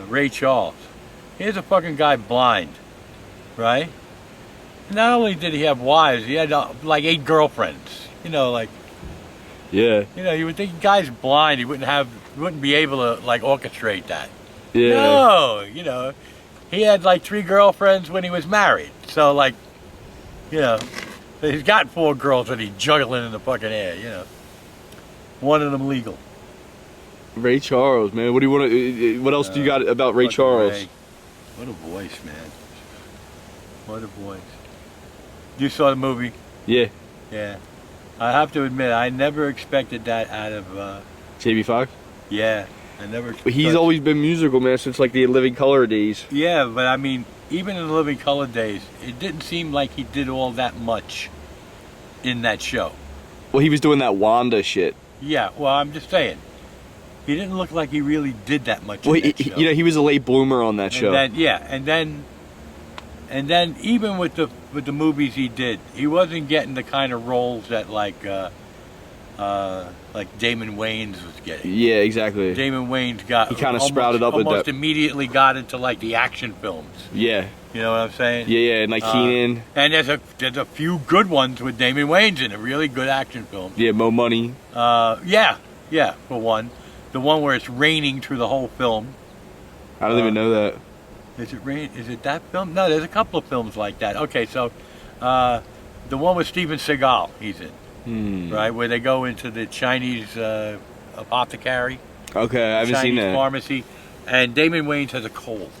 Ray Charles. Here's a fucking guy blind, right? Not only did he have wives, he had like 8 girlfriends. You know, like. Yeah. You know, you would think a guy's blind, he wouldn't be able to like orchestrate that. Yeah. No, you know, he had like 3 girlfriends when he was married. So like, you know, he's got 4 girls that he's juggling in the fucking air. You know, one of them legal. Ray Charles, man. What do you want to? What else do you got about Ray Charles? Ray. What a voice, man. What a voice. You saw the movie? Yeah. Yeah. I have to admit, I never expected that out of. Jamie Foxx. Yeah, I never. But he's always been musical, man, since like the Living Color days. Yeah, but I mean, even in the Living Color days, it didn't seem like he did all that much in that show. Well, he was doing that Wanda shit. Yeah, well, I'm just saying, he didn't look like he really did that much. Well, in that show. You know, he was a late bloomer on that show. Then, yeah, and then even with the movies he did, he wasn't getting the kind of roles that like Damon Wayans was getting. Yeah, exactly. Damon Wayans got. He kind of sprouted up with that. Almost immediately got into like the action films. Yeah. You know what I'm saying? Yeah, yeah, and like Keenan. And there's a few good ones with Damon Wayans in it, really good action films. Yeah, Mo Money. Yeah, for one. The one where it's raining through the whole film. I don't even know that. Is it that film? No, there's a couple of films like that. Okay, so the one with Steven Seagal, he's in, right, where they go into the Chinese apothecary. Okay, I haven't seen that. Chinese pharmacy, and Damon Wayans has a cold,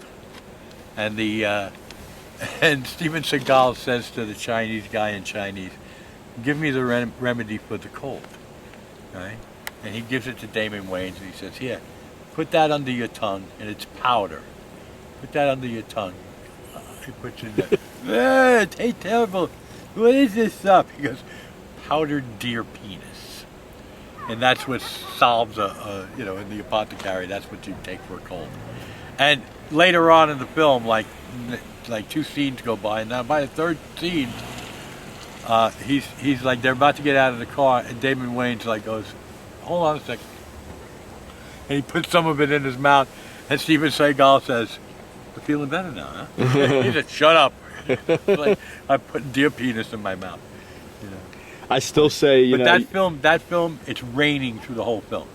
and and Steven Seagal says to the Chinese guy in Chinese, "Give me the remedy for the cold," right? And he gives it to Damon Wayans, and he says, "Here, put that under your tongue, and it's powder. Put that under your tongue." He puts it in there. It tastes terrible. What is this stuff? He goes, "Powdered deer penis." And that's what solves you know, in the apothecary, that's what you take for a cold. And later on in the film, like 2 scenes go by, and now by the 3rd scene, he's like, they're about to get out of the car, and Damon Wayans like goes, "Hold on a second." And he puts some of it in his mouth, and Steven Seagal says, "I'm feeling better now, huh?" He said, "Shut up." Like, I put deer penis in my mouth. You know. I still say, you know. That film, it's raining through the whole film.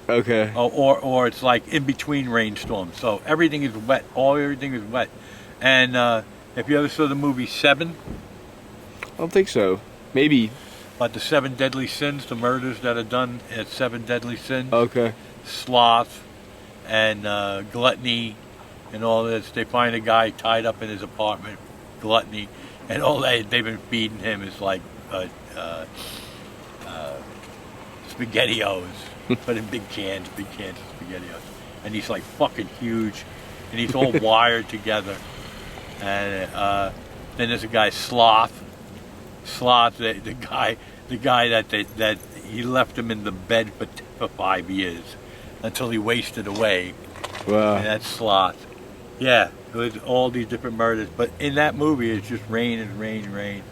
Okay. Or it's like in between rainstorms, so everything is wet. Everything is wet. And if you ever saw the movie Seven, I don't think so. Maybe. about the 7 deadly sins, the murders that are done at 7 deadly sins. Okay. Sloth and gluttony and all this. They find a guy tied up in his apartment, gluttony, and all they've been feeding him is like SpaghettiOs, but in big cans of SpaghettiOs. And he's like fucking huge, and he's all wired together. And then there's a guy, Sloth, the guy that he left him in the bed for 5 years until he wasted away. Wow. And that's Sloth. Yeah, it was all these different murders. But in that movie, it's just rain and rain.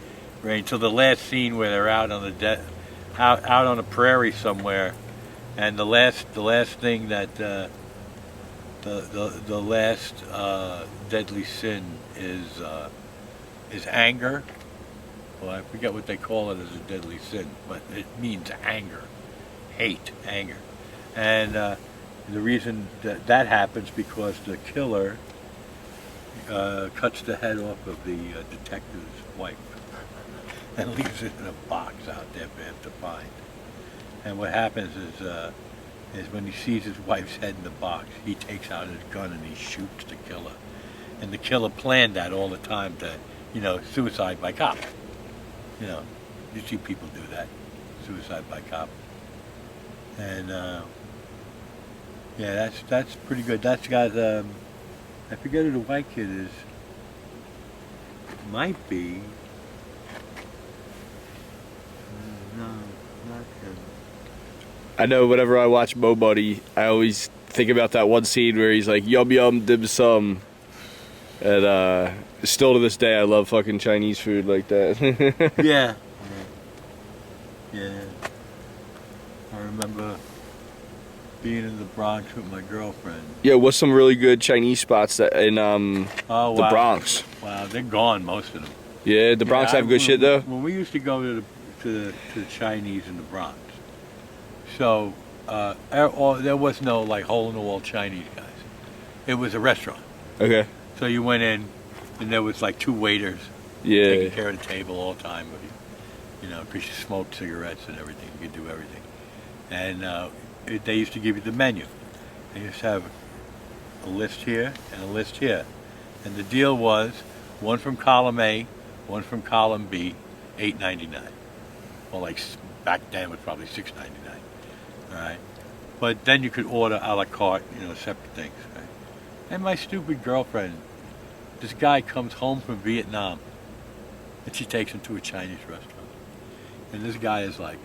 Till the last scene where they're out on out on a prairie somewhere, and the last thing that the last deadly sin is anger. Well, I forget what they call it as a deadly sin, but it means anger, hate, anger. And the reason that happens because the killer cuts the head off of the detective's wife and leaves it in a box out there for him to find. And what happens is when he sees his wife's head in the box, he takes out his gun and he shoots the killer. And the killer planned that all the time to, you know, suicide by cop. You know, you see people do that, suicide by cop. And yeah, that's pretty good. That's got I forget who the white kid is. Might be. No, not him. I know whenever I watch Mo Money, I always think about that one scene where he's like, "Yum yum dim sum," and still to this day, I love fucking Chinese food like that. Yeah. I remember being in the Bronx with my girlfriend. Yeah, what's some really good Chinese spots that in Oh, the wow. Bronx? Wow, they're gone, most of them. Yeah, the Bronx have good shit though. When we used to go to the Chinese in the Bronx, so there was no like hole in the wall Chinese guys. It was a restaurant. Okay. So you went in, and there was like 2 waiters Yeah. taking care of the table all the time. You know, because you smoked cigarettes and everything. You could do everything. And they used to give you the menu. They used to have a list here and a list here. And the deal was one from column A, one from column B, $8.99. Well, like back then it was probably $6.99. All right. But then you could order a la carte, you know, separate things. Right? And my stupid girlfriend, this guy comes home from Vietnam, and she takes him to a Chinese restaurant. And this guy is like,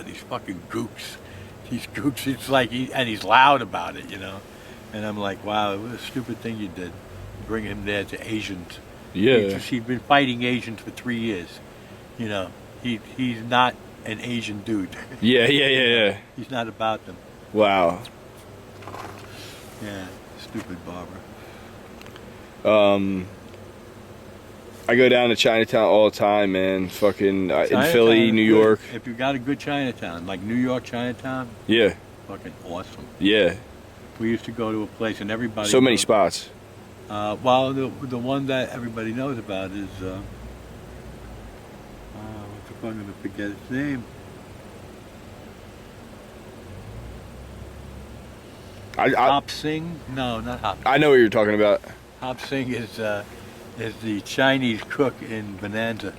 these fucking gooks. These gooks. It's like, and he's loud about it, you know. And I'm like, wow, what a stupid thing you did. Bring him there to Asians. Yeah. He's been fighting Asians for 3 years. You know, he's not an Asian dude. Yeah. He's not about them. Wow. Yeah, stupid Barbara. I go down to Chinatown all the time, man. Fucking in Philly, New good. York. If you got a good Chinatown, like New York Chinatown, Yeah. fucking awesome. Yeah. We used to go to a place and everybody. So many spots. Well, the one that everybody knows about is what the fuck? I'm gonna forget its name. Hop Sing? No, not Hop. I know what you're talking about. Hop Sing is the Chinese cook in Bonanza.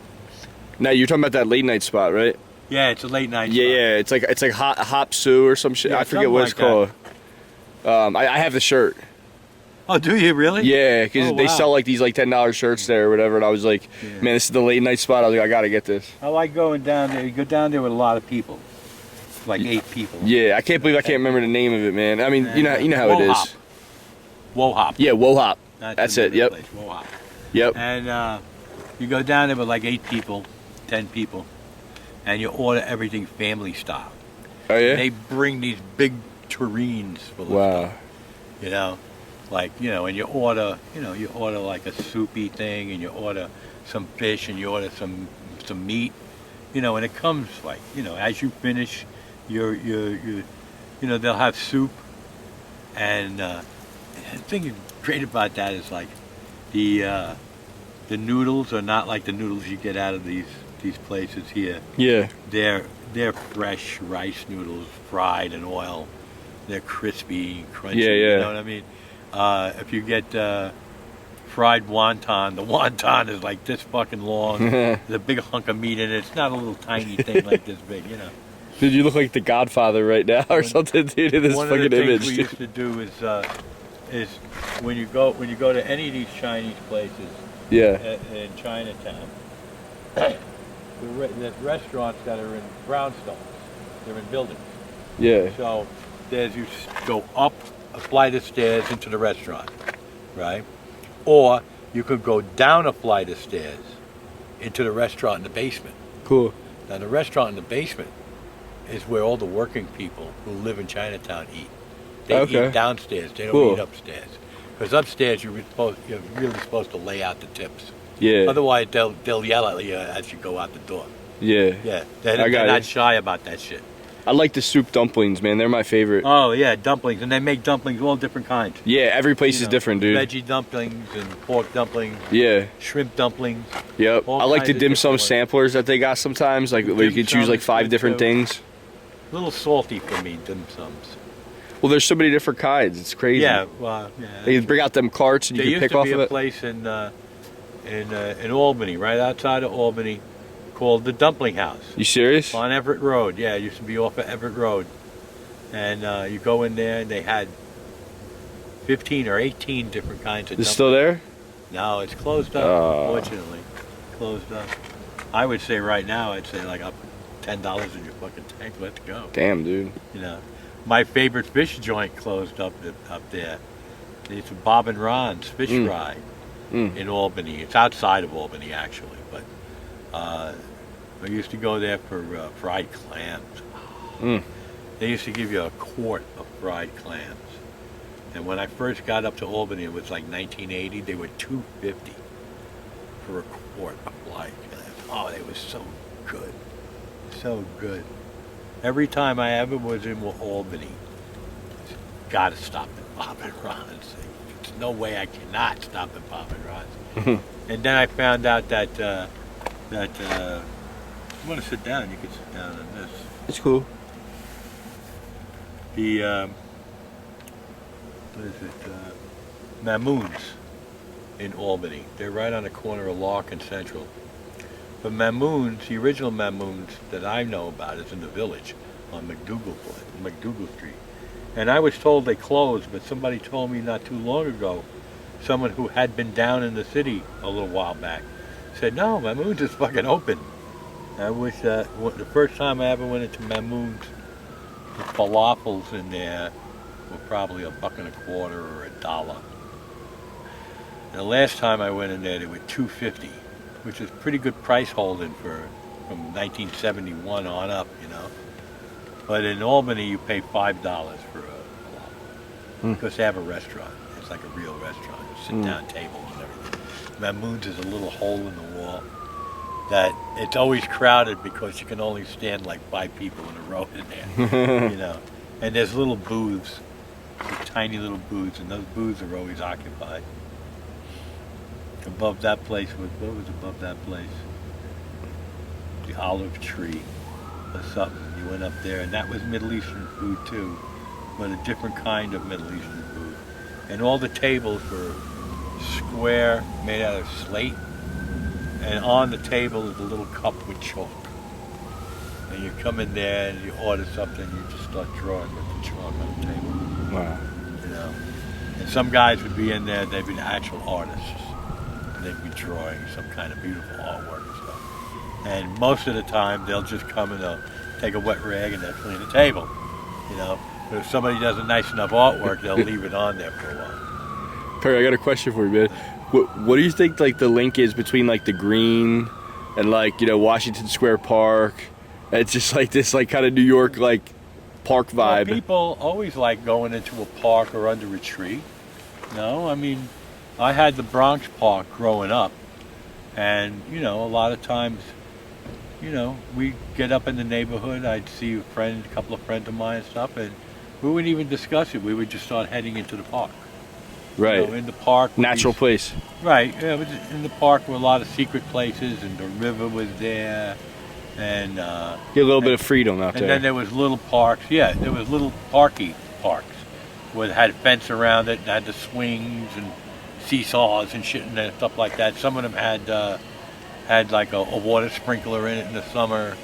Now you're talking about that late night spot, right? Yeah, it's a late night. Yeah, spot. it's like Hop Sue or some shit. Yeah, I forget what it's like called. I have the shirt. Oh, do you really? Yeah, because they wow. sell like these like $10 shirts there or whatever, and I was like, Yeah. man, this is the late night spot. I was like, I gotta get this. I like going down there. You go down there with a lot of people, like 8 people. Yeah, I can't believe I can't remember the name of it, man. I mean, you know how it is. Wohop. Yeah, Wohop. That's That's the it. name of Yep. the place, Wohop. Yep. And you go down there with like 8 people, 10 people, and you order everything family style. Oh yeah. They bring these big tureens full of Wow. stuff. You know, like, you know, and you order like a soupy thing, and you order some fish, and you order some meat, you know, and it comes like, you know, as you finish you know, they'll have soup, and the thing great about that is like the noodles are not like the noodles you get out of these places here. Yeah. They're fresh rice noodles, fried in oil. They're crispy, crunchy. Yeah. You know what I mean? If you get fried wonton, the wonton is like this fucking long. There's a big hunk of meat in it. It's not a little tiny thing like this big, you know. Dude, you look like the Godfather right now or something, dude, in this One fucking of the things image. we used to do is when you go to any of these Chinese places Yeah. in Chinatown, there's restaurants that are in brownstones. They're in buildings. Yeah. So you go up a flight of stairs into the restaurant, right? Or you could go down a flight of stairs into the restaurant in the basement. Cool. Now the restaurant in the basement is where all the working people who live in Chinatown eat. They eat downstairs. They don't eat upstairs. Because upstairs you're really supposed to lay out the tips. Yeah. Otherwise they'll yell at you as you go out the door. Yeah. Yeah. They're not shy about that shit. I like the soup dumplings, man. They're my favorite. Oh yeah, dumplings, and they make dumplings all different kinds. Yeah, every place You is know, different, dude. Veggie dumplings and pork dumplings, Yeah. shrimp dumplings. Yep. All I like the kinds of dim sum different ones. samplers that they got sometimes, like where you Dim can choose sum like is 5 good, different too. things. A little salty for me, dim sums. Well, there's so many different kinds. It's crazy. Yeah, well, yeah. They bring out them carts and you There can used pick to off be of a it. place in Albany, right outside of Albany, called the Dumpling House You serious? on Everett Road. Yeah, it used to be off of Everett Road, and you go in there, and they had 15 or 18 different kinds of dumplings. It's still there? No, it's closed up, Oh. unfortunately. Closed up. I would say right now, I'd say like up $10 in your fucking tank. Let's go. Damn, dude. You know, my favorite fish joint closed up there. It's Bob and Ron's Fish Fry in Albany. It's outside of Albany, actually, but I used to go there for fried clams. they used to give you a quart of fried clams. And when I first got up to Albany, it was like 1980, they were $2.50 for a quart of fried clams. Oh, they were so good. So good. Every time I ever was in Albany, gotta stop at Bob and Ron's. There's no way I cannot stop at Bob and Ron's. And then I found out that you want to sit down, you can sit down on this. It's cool. The what is it? Mamoons in Albany. They're right on the corner of Lark and Central. But Mamoons, the original Mamoons that I know about, is in the Village on McDougal Street. And I was told they closed, but somebody told me not too long ago, someone who had been down in the city a little while back, said, no, Mamoons is fucking open. I wish the first time I ever went into Mamoons, the falafels in there were probably $1.25 or $1. And the last time I went in there, they were $2.50, which is pretty good price holding from 1971 on up, you know. But in Albany, you pay $5 for a falafel because they have a restaurant. It's like a real restaurant. Sit-down tables and everything. Mamoons is a little hole in the wall that it's always crowded because you can only stand like 5 people in a row in there, you know. And there's little booths, tiny little booths, and those booths are always occupied. Above that place was, what was above that place? The Olive Tree or something. You went up there, and that was Middle Eastern food too, but a different kind of Middle Eastern food. And all the tables were square, made out of slate, and on the table is a little cup with chalk. And you come in there and you order something, you just start drawing with the chalk on the table. Wow. You know, and some guys would be in there, they'd be actual artists. They'd be drawing some kind of beautiful artwork and stuff. And most of the time, they'll just come and they'll take a wet rag and they'll clean the table. You know, but if somebody does a nice enough artwork, they'll leave it on there for a while. Perry, I got a question for you, man. What do you think like the link is between like the Green and like, you know, Washington Square Park? It's just like this like kind of New York like park vibe. Well, people always like going into a park or under a tree. No, I mean, I had the Bronx Park growing up, and you know, a lot of times, you know, we get up in the neighborhood, I'd see a couple of friends of mine and stuff, and we wouldn't even discuss it. We would just start heading into the park. Right. You know, in the park. Natural place. Right. Yeah, it was in the park were a lot of secret places, and the river was there, and Get a little bit of freedom out there. And then there was little parks. Yeah, there was little parks where it had a fence around it, and had the swings and seesaws and shit and stuff like that. Some of them had like a water sprinkler in it in the summer.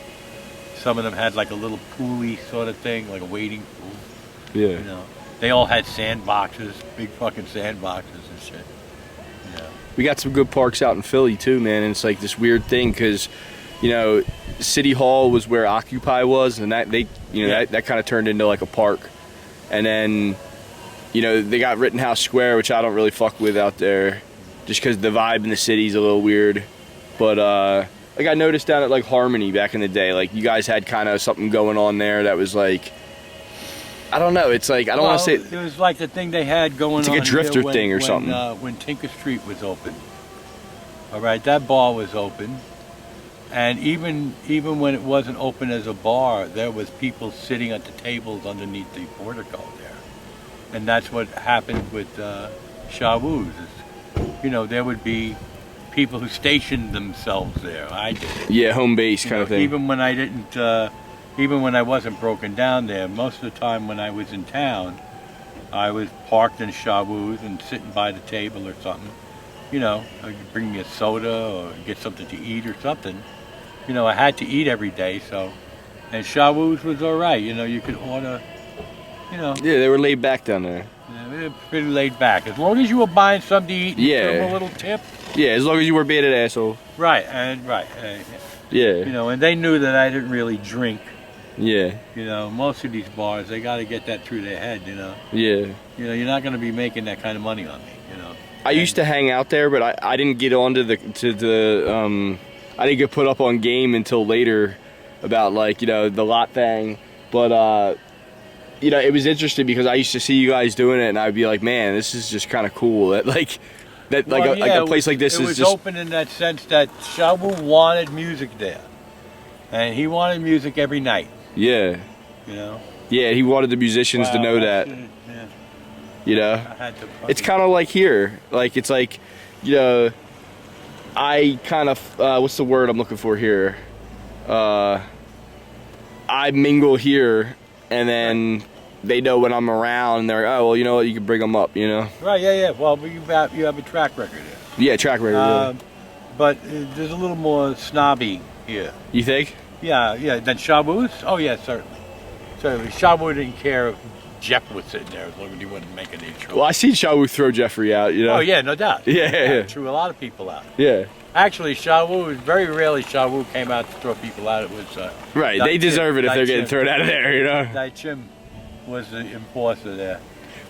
Some of them had like a little pooly sort of thing, like a wading pool. Yeah. You know, they all had sandboxes, big fucking sandboxes and shit. You know. We got some good parks out in Philly too, man. And it's like this weird thing because, you know, City Hall was where Occupy was, and that that kind of turned into like a park. And then, you know, they got Rittenhouse Square, which I don't really fuck with out there, just because the vibe in the city's a little weird. But like I noticed down at like Harmony back in the day, like you guys had kind of something going on there that was like, I don't know. It's like I don't want to say it was like the thing they had going on. It's like a drifter when, thing or when, something. When Tinker Street was open. All right, that bar was open, and even when it wasn't open as a bar, there was people sitting at the tables underneath the portico there. And that's what happened with Shawoo's. You know, there would be people who stationed themselves there. I did it. Yeah, home base kind of thing. Even when I didn't, even when I wasn't broken down there, most of the time when I was in town, I was parked in Shawoo's and sitting by the table or something. You know, bring me a soda or get something to eat or something. You know, I had to eat every day, so. And Shawoo's was all right. You know, you could order. You know. Yeah, they were laid back down there. Yeah, they were pretty laid back. As long as you were buying something to eat, and give them a little tip. Yeah, as long as you were being an asshole. Right, Yeah. You know, and they knew that I didn't really drink. Yeah. You know, most of these bars, they got to get that through their head. You know. Yeah. You know, you're not going to be making that kind of money on me. You know. I used to hang out there, but I didn't get onto I didn't get put up on game until later about like, you know, the lot thing. But you know, it was interesting because I used to see you guys doing it, and I'd be like, man, this is just kind of cool. That like a place like this it is was just open in that sense that Shawu wanted music there, and he wanted music every night. Yeah. You know. Yeah, he wanted the musicians to know that. Yeah. You know, I had to it's kind of like here. Like it's like, you know, I kind of what's the word I'm looking for here? I mingle here, and then they know when I'm around, and they're like, oh well, you know what, you can bring them up, you know. Right. Yeah. Well, you have a track record here. Yeah, track record. Yeah. But there's a little more snobby here. You think? Yeah. Than Shawu's? Oh yeah, certainly. Certainly, Shawu didn't care if Jeff was sitting there as long as he wouldn't make any trouble. Well, I seen Shawu throw Jeffrey out, you know. Oh yeah, no doubt. Yeah. Threw a lot of people out. Yeah. Actually, Shawu, very rarely Shawu came out to throw people out. It was right. They deserve it if they're getting thrown out of there, you know. Dai Chim was the enforcer there.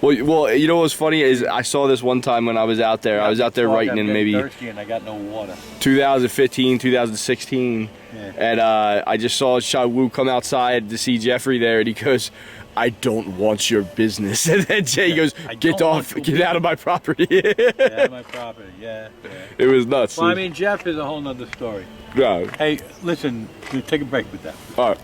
Well, you know what's funny is I saw this one time when I was out there. I was out there writing in maybe thirsty and I got no water. 2015, 2016, and I just saw Shawu come outside to see Jeffrey there, and he goes, "I don't want your business." And then Jay goes, "Get out of my property." Get out of my property. Yeah. It was nuts. Well, I mean, Jeff is a whole nother story. No. Hey, listen, take a break with that. All right.